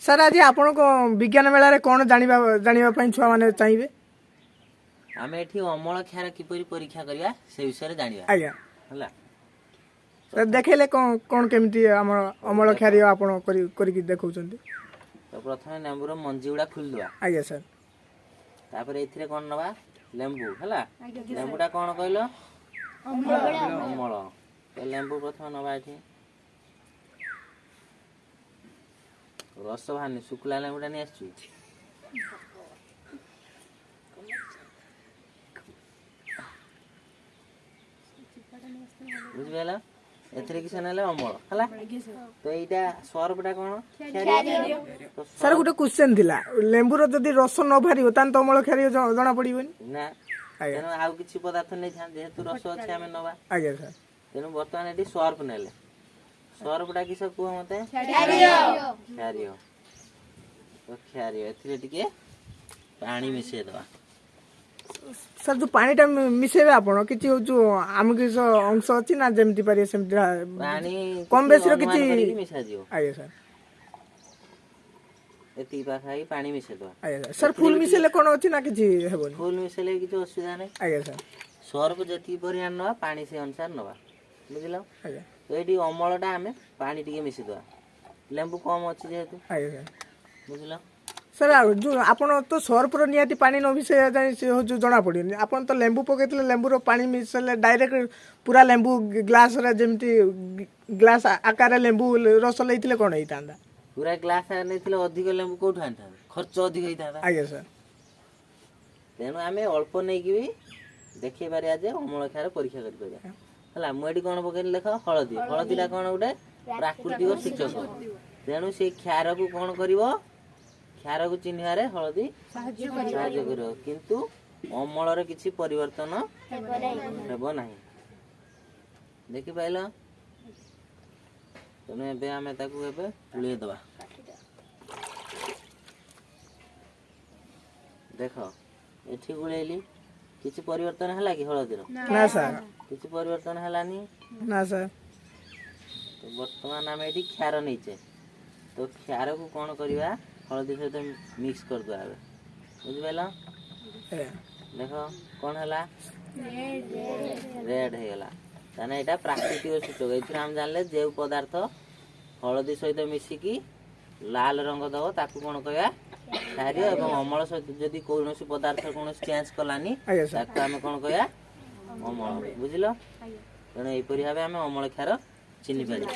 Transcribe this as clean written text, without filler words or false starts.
sir आज आपण को विज्ञान मेला रे कोन जानिबा पई छुआ माने चाहिबे आमे एठी अमल क्षार किपरि परीक्षा करिया से विषय रे जानिबा आज्ञा हला सर देखेले कोन केमिति हमर अमल क्षार आपण करी की देखौचंती तो प्रथमे लेंबू रो मंजी उडा खुल दवा आज्ञा सर तापर एथिरे कोन नबा लेंबू हला लेंबूटा कोन कहलो अमल तो लेंबू प्रथमे नबा एठी रस भानी शुक्ला लेंबूटा नि आछी बुझिबेला एथरे किछ नेले अमल हला तो एटा सर्वटा कोन सर गुटे क्वेश्चन थिला लेंबू रो जदी रस न भारियो तान तो अमल क्षार जणा पड़िबोनी ना तेनु आउ किछि पदार्थ नै थान जेहेतु रस अछि हमें नबा आज्ञा सर तेनु वर्तमान एटी सर्फ नेले सर्फटा किछ को मते क्षारियो तो क्षारियो एथरे टिके पानी मिसे दवा सर जो पानी टा मिसेबे आपण किछि हो जो आम किछ अंश अछि ना जेमति पारे सेमति पानी कम बेसी रो किछि मिसा दियो आज्ञा सर एती पाखाई पानी मिसे दवा आज्ञा सर फुल मिसेले कोन अछि ना किछि हेबोनी फुल मिसेले किछ असुविधा नै आज्ञा सर सर्फ जति परिमाण नवा पानी से अनुसार नवा बुझिलो आज्ञा तो एटी अमलटा हमें पानी टिके मिसे दवा लेंबू कम अछि जेहेतु आज्ञा सर बुझिलो सर जो आपण तो सर्फ रो नियाती पानी न मिसे जाय से हो जो जणा पड़ियो आपण तो लेंबू पकेतले लेंबू रो पानी मिसले डायरेक्ट पूरा लेंबू ग्लास रे जेमति ग्लास आकार लेंबू रस लैथिले कोन हेतांदा पूरा ग्लास नैथिले अधिक लेंबू कोठु आनथा खर्च अधिक हेतांदा आज्ञा सर तेनु आमे अल्प नै कि देखै बारे जे अमल क्षार परीक्षा करि परिया हला मुएडी कोन पकेन लेख हळदी हळदीला कोन उडे प्राकृतिक शिक्षक तेनु से क्षार को कोन करिवो क्षार को चिन्हारे हळदी साहाय्य करिवो किंतु अमल रे किछि परिवर्तन हेबो नाही देखि पाइलो तने बे आमे ताकू एबे पुळे दबा देखो एठी गुळेली किछि परिवर्तन हला कि हळदी रो ना सर किछि परिवर्तन हलानी ना सर तो वर्तमान आमे एठी क्षार नैचे तो क्षार को कोन करिवा हळदी सहित मिक्स कर दो आबे बुझबेला देखो कोन हला रेड हे गला ताने एटा प्राकृतिक सूचक एथि हम जानले जे पदार्थ हळदी सहित मिसी की लाल रंग दबो ताकू कोन कहया क्षारिय एवं अमल सहित जदी कोनोसी पदार्थ कोनोसी चेंज कलानी ताकू हम कोन कहया अमल बुझिलो तने एई परि भाबे हम अमल क्षार चिन्हि पारि